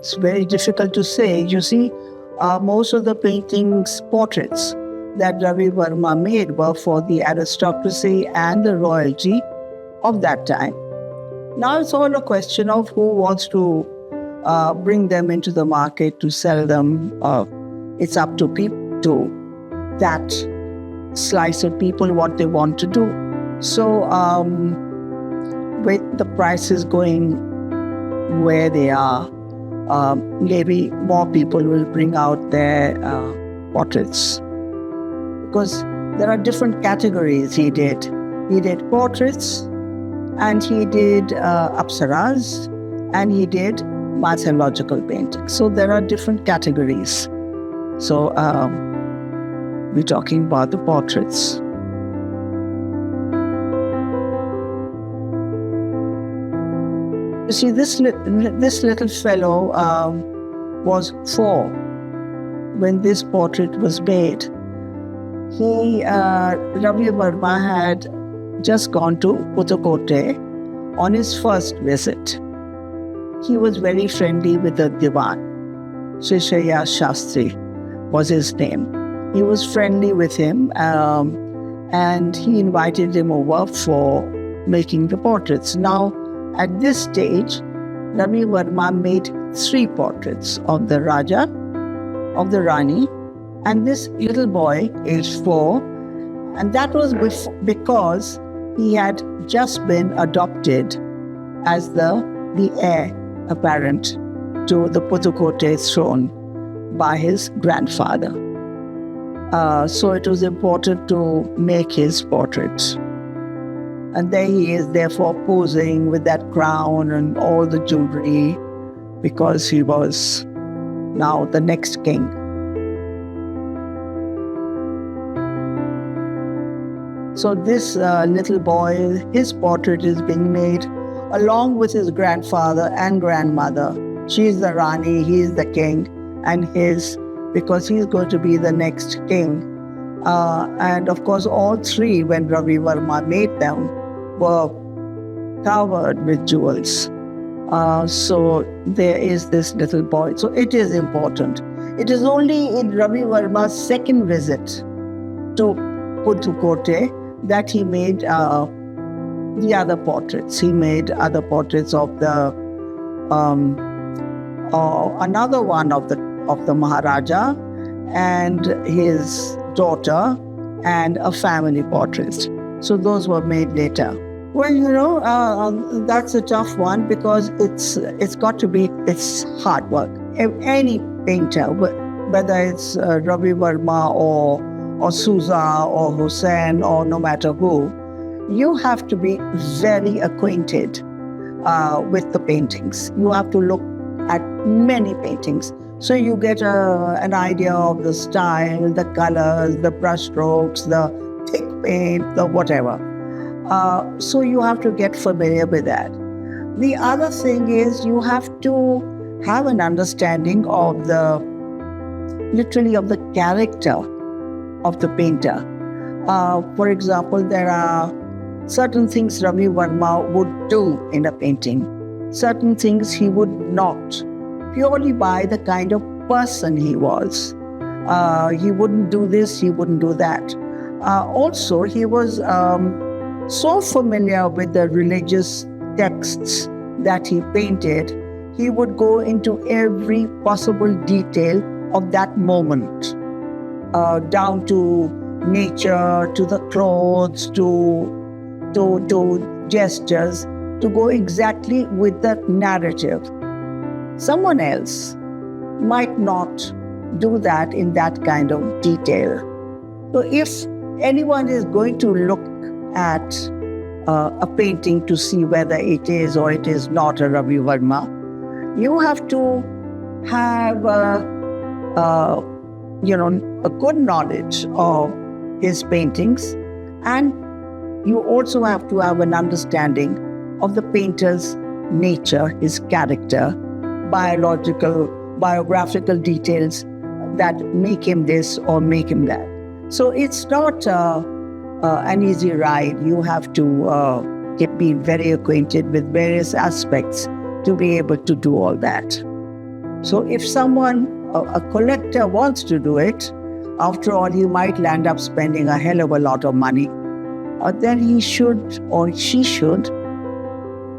It's very difficult to say. You see, most of the paintings, portraits that Ravi Varma made were for the aristocracy and the royalty of that time. Now it's all a question of who wants to bring them into the market to sell them. It's up to people, to that slice of people, what they want to do. So with the prices going where they are, maybe more people will bring out their portraits. Because there are different categories he did. He did portraits, and he did apsaras, and he did mythological paintings. So there are different categories. So we're talking about the portraits. You see, this little fellow was 4 when this portrait was made. Ravi Varma had just gone to Pudukkottai on his first visit. He was very friendly with the Diwan. Shishaya Shastri was his name. He was friendly with him, and he invited him over for making the portraits. Now, at this stage, Ravi Varma made 3 portraits of the Raja, of the Rani, and this little boy, aged 4, and that was because he had just been adopted as the heir apparent to the Pudukkottai throne by his grandfather. So it was important to make his portrait. And there he is, therefore, posing with that crown and all the jewelry, because he was now the next king. So this little boy, his portrait is being made along with his grandfather and grandmother. She is the Rani, he is the king, and because he's going to be the next king. And of course, all 3, when Ravi Varma made them, were covered with jewels. So there is this little boy. So it is important. It is only in Ravi Varma's second visit to Pudukkottai that he made the other portraits. He made other portraits of the another one of the Maharaja and his daughter, and a family portrait. So those were made later. Well, that's a tough one, because it's hard work. Any painter, whether it's Ravi Varma or Souza or Hussain or no matter who, you have to be very acquainted with the paintings. You have to look at many paintings. So you get an idea of the style, the colors, the brush strokes, the thick paint, the whatever. So you have to get familiar with that. The other thing is you have to have an understanding of literally of the character of the painter. For example, there are certain things Ravi Varma would do in a painting, certain things he would not, purely by the kind of person he was. He wouldn't do this, he wouldn't do that. Also, he was so familiar with the religious texts that he painted, he would go into every possible detail of that moment, down to nature, to the clothes, to gestures, to go exactly with the narrative. Someone else might not do that in that kind of detail. So if anyone is going to look at a painting to see whether it is or it is not a Ravi Varma, you have to have a good knowledge of his paintings, and you also have to have an understanding of the painter's nature, his character, biographical details that make him this or make him that. So it's not an easy ride. You have to be very acquainted with various aspects to be able to do all that. So if someone, a collector wants to do it, after all, he might land up spending a hell of a lot of money. Then he should or she should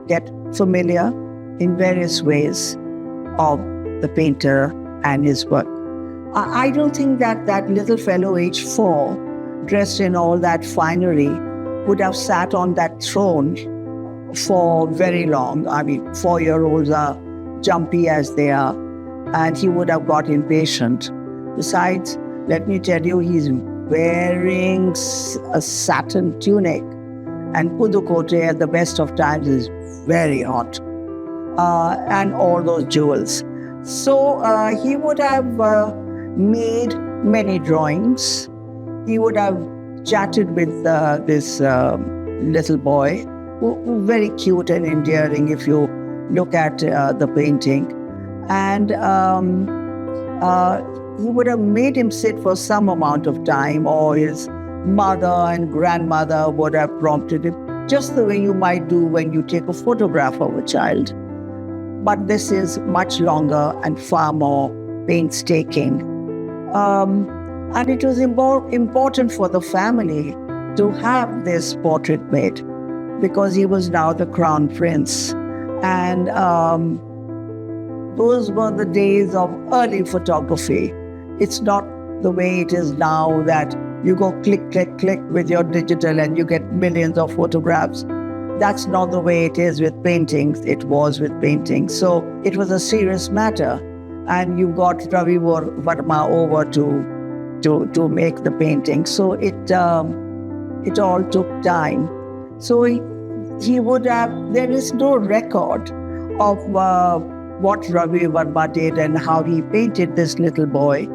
get familiar in various ways of the painter and his work. I don't think that that little fellow, aged 4, dressed in all that finery, would have sat on that throne for very long. I mean, 4-year-olds are jumpy as they are, and he would have got impatient. Besides, let me tell you, he's wearing a satin tunic, and Pudukkottai at the best of times is very hot, and all those jewels. So he would have made many drawings. He would have chatted with this little boy, who very cute and endearing if you look at the painting. And he would have made him sit for some amount of time, or his mother and grandmother would have prompted him, just the way you might do when you take a photograph of a child. But this is much longer and far more painstaking. And it was important for the family to have this portrait made, because he was now the crown prince. And those were the days of early photography. It's not the way it is now that you go click, click, click with your digital and you get millions of photographs. That's not the way it is with paintings. It was with paintings. So it was a serious matter. And you got Ravi Varma over to make the painting. So it all took time. So he would have, there is no record of what Ravi Varma did and how he painted this little boy,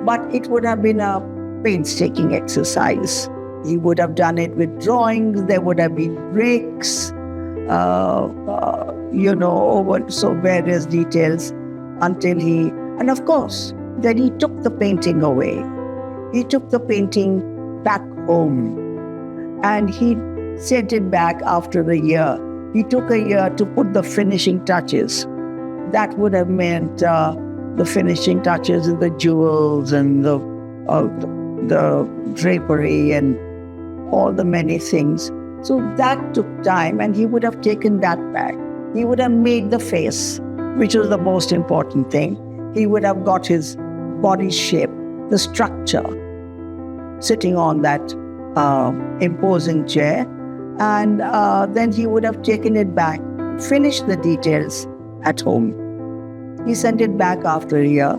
but it would have been a painstaking exercise. He would have done it with drawings. There would have been breaks, over so various details until and of course, then he took the painting away. He took the painting back home and he sent it back after a year. He took a year to put the finishing touches. That would have meant the finishing touches and the jewels and the drapery and all the many things. So that took time, and he would have taken that back. He would have made the face, which was the most important thing. He would have got his body shape, the structure, sitting on that imposing chair, and then he would have taken it back, finished the details at home. He sent it back after a year,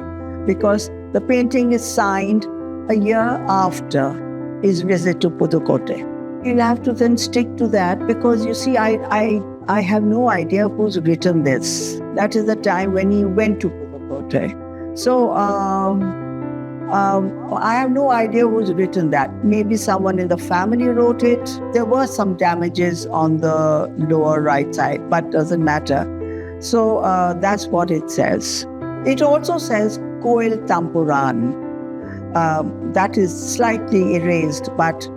because the painting is signed a year after his visit to Pudukkottai. You'll have to then stick to that, because you see, I have no idea who's written this. That is the time when he went to Pudukkottai. So I have no idea who's written that. Maybe someone in the family wrote it. There were some damages on the lower right side, but doesn't matter. So that's what it says. It also says Koil Tampuran. That is slightly erased, but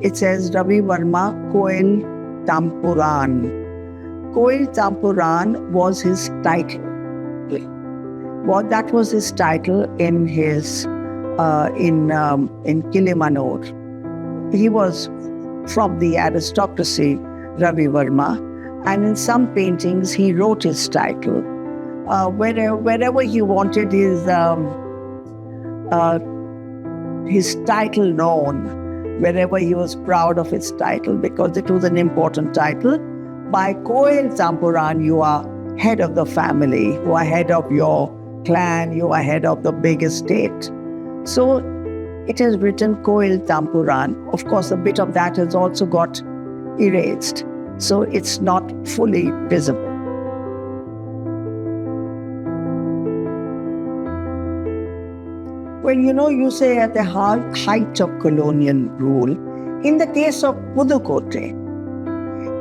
it says Ravi Varma Koil Tampuran. Koil Tampuran was his title. Well, that was his title in his in Kilimanur. He was from the aristocracy, Ravi Varma, and in some paintings he wrote his title. Wherever he wanted his title known, wherever he was proud of his title, because it was an important title. By Koil Tampuran, you are head of the family, you are head of your clan, you are head of the big estate. So it has written Koil Tampuran. Of course, a bit of that has also got erased, so it's not fully visible. Well, you say at the height of colonial rule, in the case of Pudukkottai,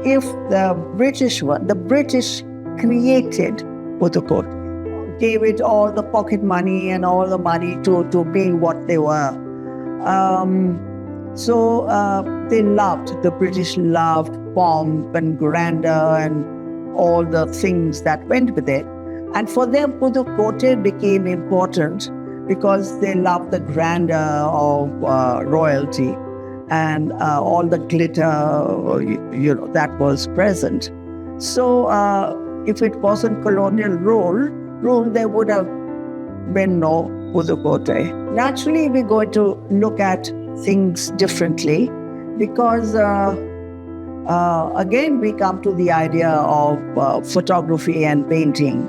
if the British created Pudukkottai, gave it all the pocket money and all the money to be what they were. So the British loved pomp and grandeur and all the things that went with it. And for them, Pudukkottai became important because they loved the grandeur of royalty and all the glitter, that was present. So if it wasn't colonial rule, there would have been no Pudukkottai. Naturally, we're going to look at things differently because again, we come to the idea of photography and painting.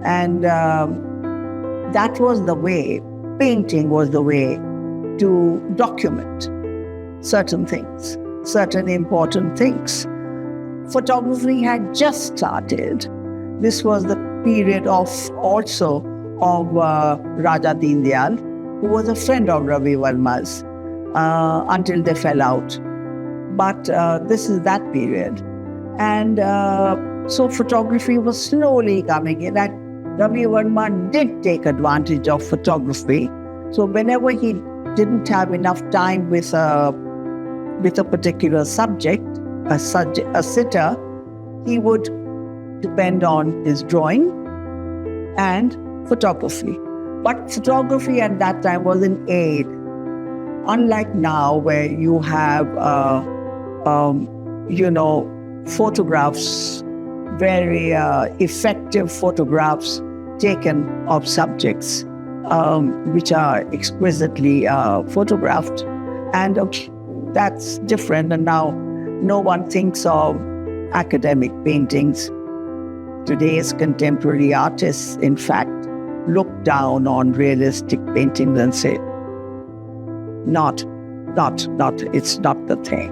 And that was the way, painting was the way to document certain things, certain important things. Photography had just started. This was the period of Raja Deen Dayal, who was a friend of Ravi Varma's until they fell out. But this is that period. And so photography was slowly coming in. And Ravi Varma did take advantage of photography. So whenever he didn't have enough time with a particular subject, a sitter, he would depend on his drawing and photography. But photography at that time was an aid. Unlike now, where you have, photographs, very effective photographs taken of subjects, which are exquisitely photographed. And that's different. And now no one thinks of academic paintings. Today's contemporary artists, in fact, look down on realistic paintings and say, not, it's not the thing.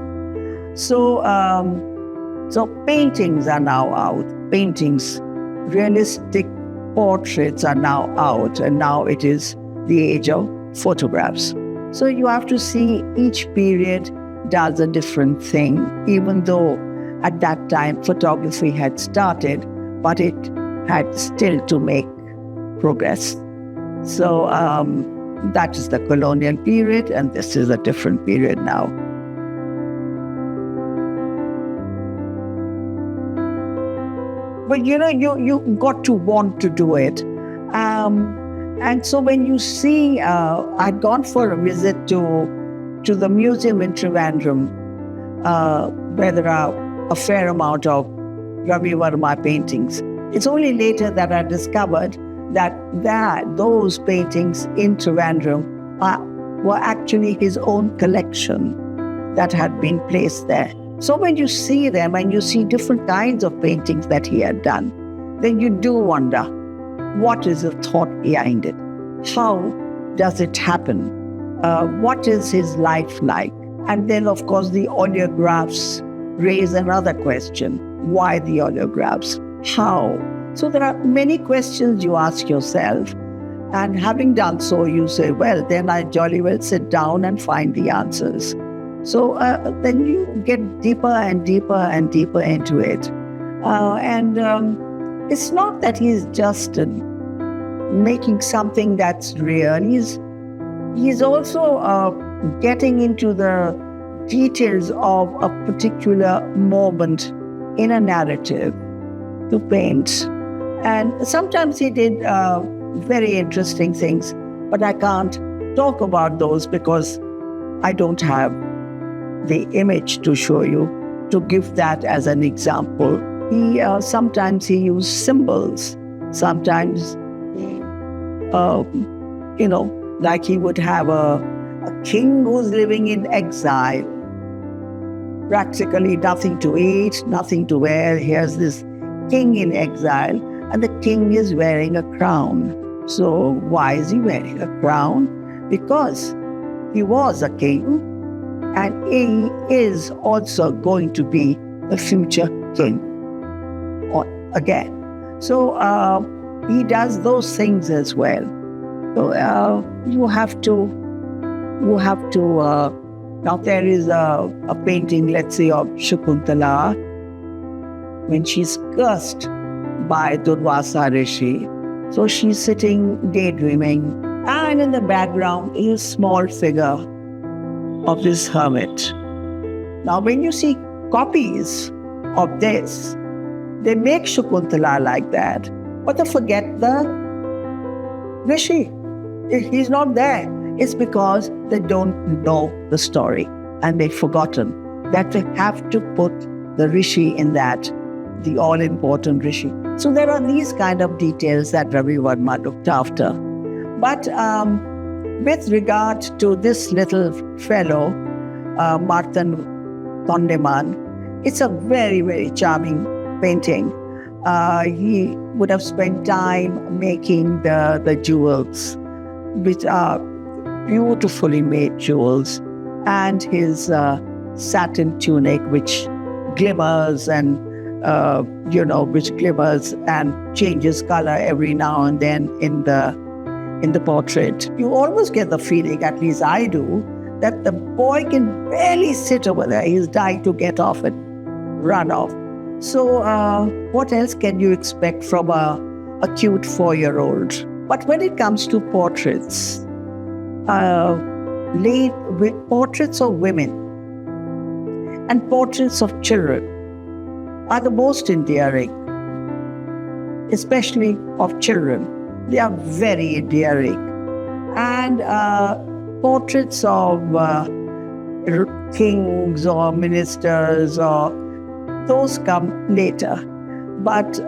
So paintings are now out. Paintings, realistic portraits are now out, and now it is the age of photographs. So you have to see each period does a different thing, even though at that time photography had started, but it had still to make progress. So that is the colonial period, and this is a different period now. But you got to want to do it. And so when you see, I'd gone for a visit to the museum in Trivandrum, where there are a fair amount of Ravi Varma paintings. It's only later that I discovered that those paintings in Trivandrum were actually his own collection that had been placed there. So when you see them and you see different kinds of paintings that he had done, then you do wonder, what is the thought behind it? How does it happen? What is his life like? And then, of course, the oleographs raise another question. Why the oleographs? How? So there are many questions you ask yourself. And having done so, you say, well, then I jolly well sit down and find the answers. So then you get deeper and deeper and deeper into it. And it's not that he's just making something that's real. He's also getting into the details of a particular moment in a narrative to paint. And sometimes he did very interesting things, but I can't talk about those because I don't have the image to show you to give that as an example. Sometimes he used symbols. Sometimes, like he would have a king who's living in exile. Practically nothing to eat, nothing to wear. Here's this king in exile, and the king is wearing a crown. So why is he wearing a crown? Because he was a king, and he is also going to be the future king again. So he does those things as well. So you have to. Now there is a painting, let's say, of Shakuntala when she's cursed by Durvasa Rishi. So she's sitting daydreaming, and in the background is a small figure of this hermit. Now when you see copies of this, they make Shakuntala like that, but they forget the rishi. He's not there. It's because they don't know the story and they've forgotten that they have to put the rishi in that, the all-important rishi. So there are these kind of details that Ravi Varma looked after. But with regard to this little fellow, Martanda Tondaiman, it's a very, very charming painting. He would have spent time making the jewels, which are beautifully made jewels, and his satin tunic, which glimmers and which glimmers and changes color every now and then in the portrait. You almost get the feeling, at least I do, that the boy can barely sit over there. He's dying to get off and run off. So what else can you expect from a cute 4-year-old? But when it comes to portraits, portraits of women and portraits of children are the most endearing, especially of children. They are very endearing. And portraits of kings or ministers, or those come later. But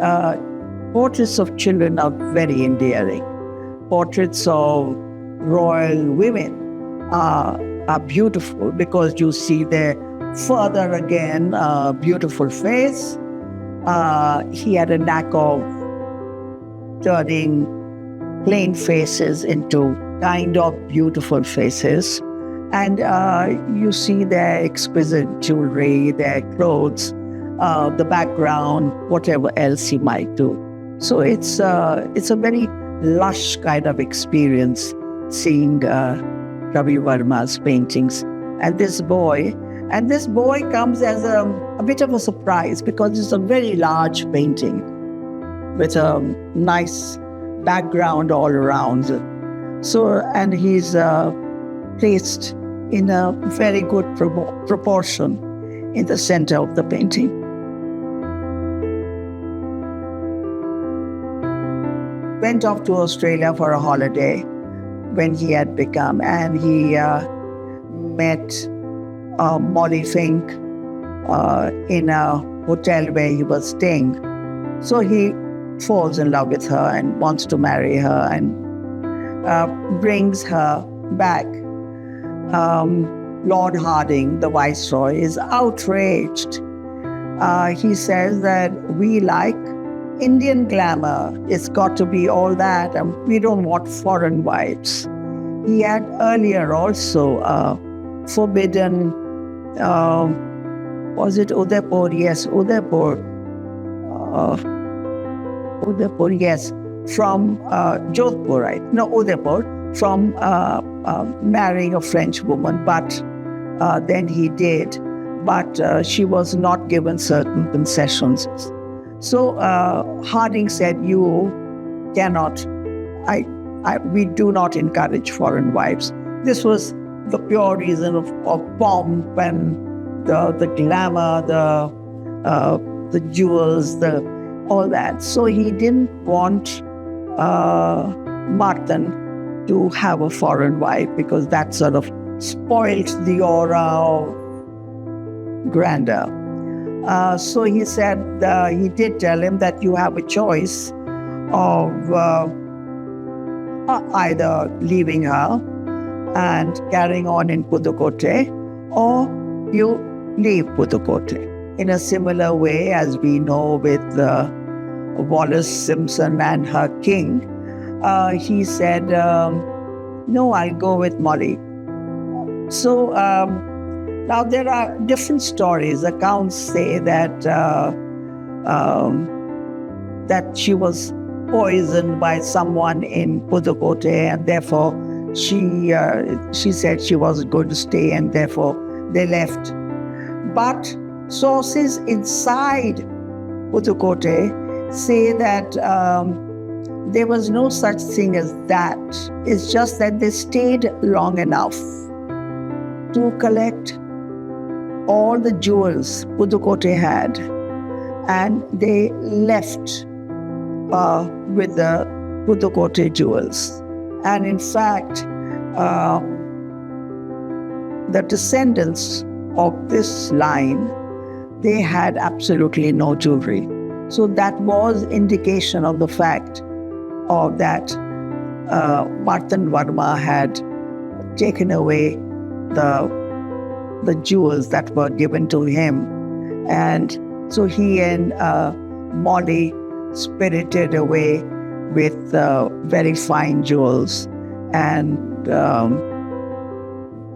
portraits of children are very endearing. Portraits of royal women are beautiful because you see their further again beautiful face. He had a knack of turning plain faces into kind of beautiful faces. And you see their exquisite jewelry, their clothes, the background, whatever else he might do. So it's a very lush kind of experience seeing Ravi Varma's paintings. And this boy comes as a bit of a surprise because it's a very large painting with a nice background all around. So, and he's placed in a very good proportion in the center of the painting. Went off to Australia for a holiday when he had become, and he met Molly Fink in a hotel where he was staying. So he falls in love with her and wants to marry her and brings her back. Lord Hardinge, the Viceroy, is outraged. He says that we like Indian glamour. It's got to be all that, and we don't want foreign wives. He had earlier also forbidden, was it Udaipur? Yes, Udaipur. Udaipur, yes, from Jodhpur, right? No, Udaipur, from marrying a French woman, but then he did, but she was not given certain concessions. So Hardinge said, you cannot, we do not encourage foreign wives. This was the pure reason of pomp and the glamour, the jewels, all that. So he didn't want Martanda to have a foreign wife because that sort of spoilt the aura of grandeur. So he said, he did tell him that you have a choice of either leaving her and carrying on in Pudukkottai, or you leave Pudukkottai. In a similar way, as we know with Wallace Simpson and her king, he said, no, I'll go with Molly. So now there are different stories. Accounts say that that she was poisoned by someone in Pudukkottai, and therefore she said she wasn't going to stay, and therefore they left. But sources inside Pudukkottai say that there was no such thing as that. It's just that they stayed long enough to collect all the jewels Pudukkottai had, and they left with the Pudukkottai jewels. And in fact, the descendants of this line, they had absolutely no jewelry. So that was indication of the fact of that Martanda Varma had taken away the jewels that were given to him. And so he and Molly spirited away with very fine jewels and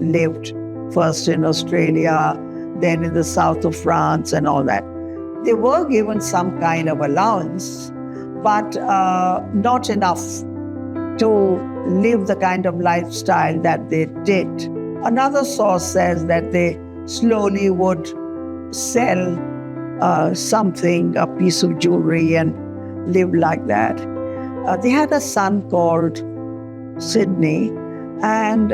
lived first in Australia, then in the south of France and all that. They were given some kind of allowance, but not enough to live the kind of lifestyle that they did. Another source says that they slowly would sell something, a piece of jewelry, and live like that. They had a son called Sydney, and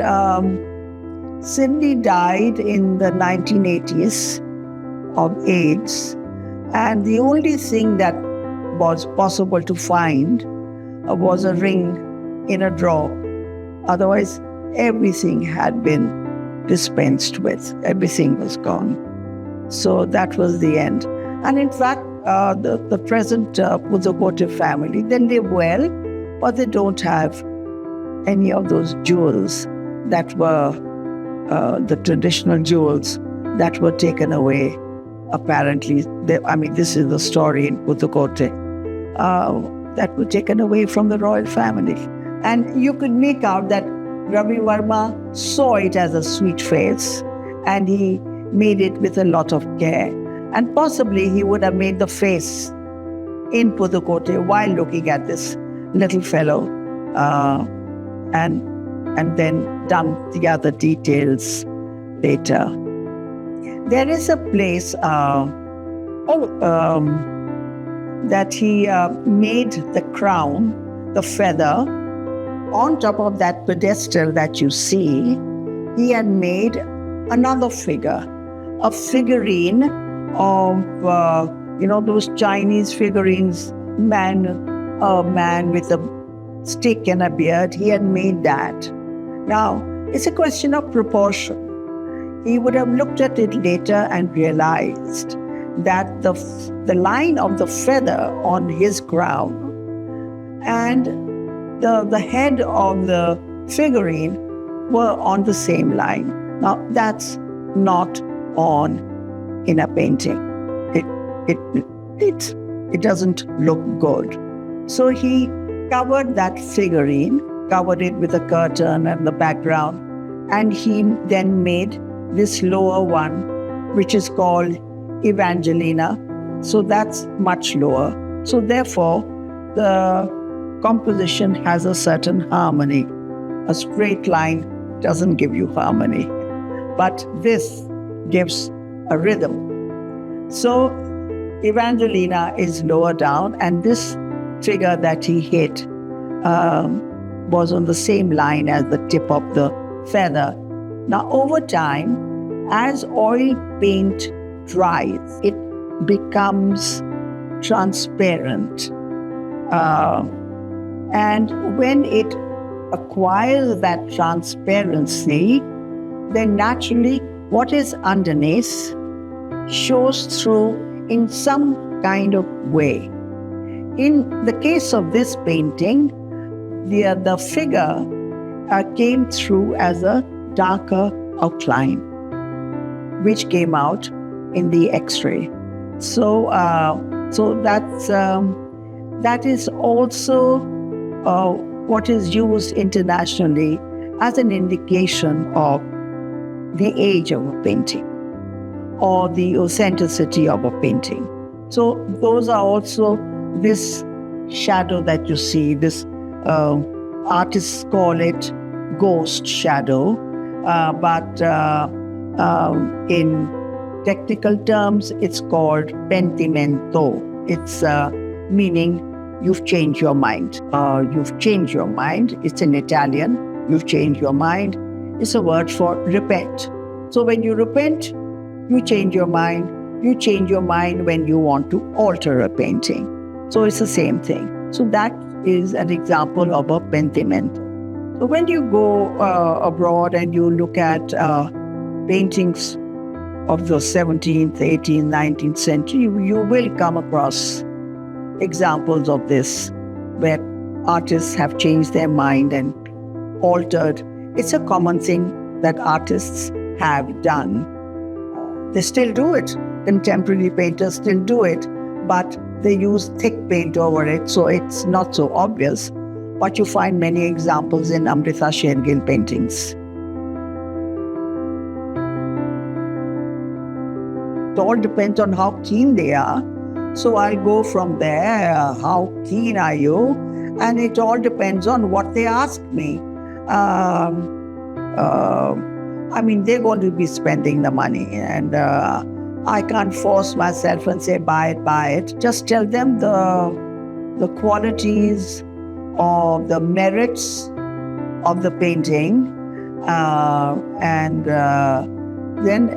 Sydney died in the 1980s of AIDS. And the only thing that was possible to find was a ring in a drawer. Otherwise, everything had been dispensed with. Everything was gone. So that was the end. And in fact, the present Pudukkottai family, they live well, but they don't have any of those jewels that were the traditional jewels that were taken away. Apparently, this is the story in Pudukkottai, that were taken away from the royal family. And you could make out that Ravi Varma saw it as a sweet face, and he made it with a lot of care. And possibly he would have made the face in Pudukkottai while looking at this little fellow, and then done the other details later. There is a place that he made the crown, the feather. On top of that pedestal that you see, he had made another figure, a figurine of, those Chinese figurines, a man with a stick and a beard. He had made that. Now, it's a question of proportion. He would have looked at it later and realized that the line of the feather on his crown and the head of the figurine were on the same line. Now, that's not on in a painting. It doesn't look good. So he covered that figurine, covered it with a curtain and the background, and he then made this lower one, which is called Evangelina. So that's much lower. So therefore, the composition has a certain harmony. A straight line doesn't give you harmony, but this gives a rhythm. So Evangelina is lower down, and this figure that he hit was on the same line as the tip of the feather. Now, over time, as oil paint dries, it becomes transparent. And when it acquires that transparency, then naturally what is underneath shows through in some kind of way. In the case of this painting, the figure came through as a darker outline, which came out in the X-ray. So that is also what is used internationally as an indication of the age of a painting or the authenticity of a painting. So those are also this shadow that you see, this artists call it ghost shadow, but in technical terms, it's called pentimento. It's meaning you've changed your mind. You've changed your mind. It's in Italian. You've changed your mind. It's a word for repent. So when you repent, you change your mind. You change your mind when you want to alter a painting. So it's the same thing. So that is an example of a pentimento. So when you go abroad and you look at paintings of the 17th, 18th, 19th century, you will come across examples of this where artists have changed their mind and altered. It's a common thing that artists have done. They still do it. Contemporary painters still do it, but they use thick paint over it, so it's not so obvious. But you find many examples in Amrita Shergill paintings. It all depends on how keen they are. So I'll go from there. How keen are you? And it all depends on what they ask me. I mean, they're going to be spending the money, and I can't force myself and say, buy it, buy it. Just tell them the qualities or the merits of the painting. And then,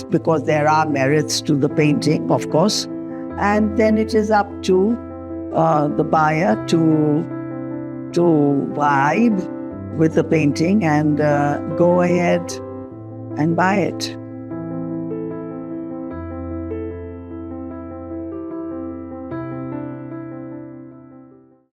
because there are merits to the painting, of course, and then it is up to the buyer to vibe with the painting and go ahead and buy it.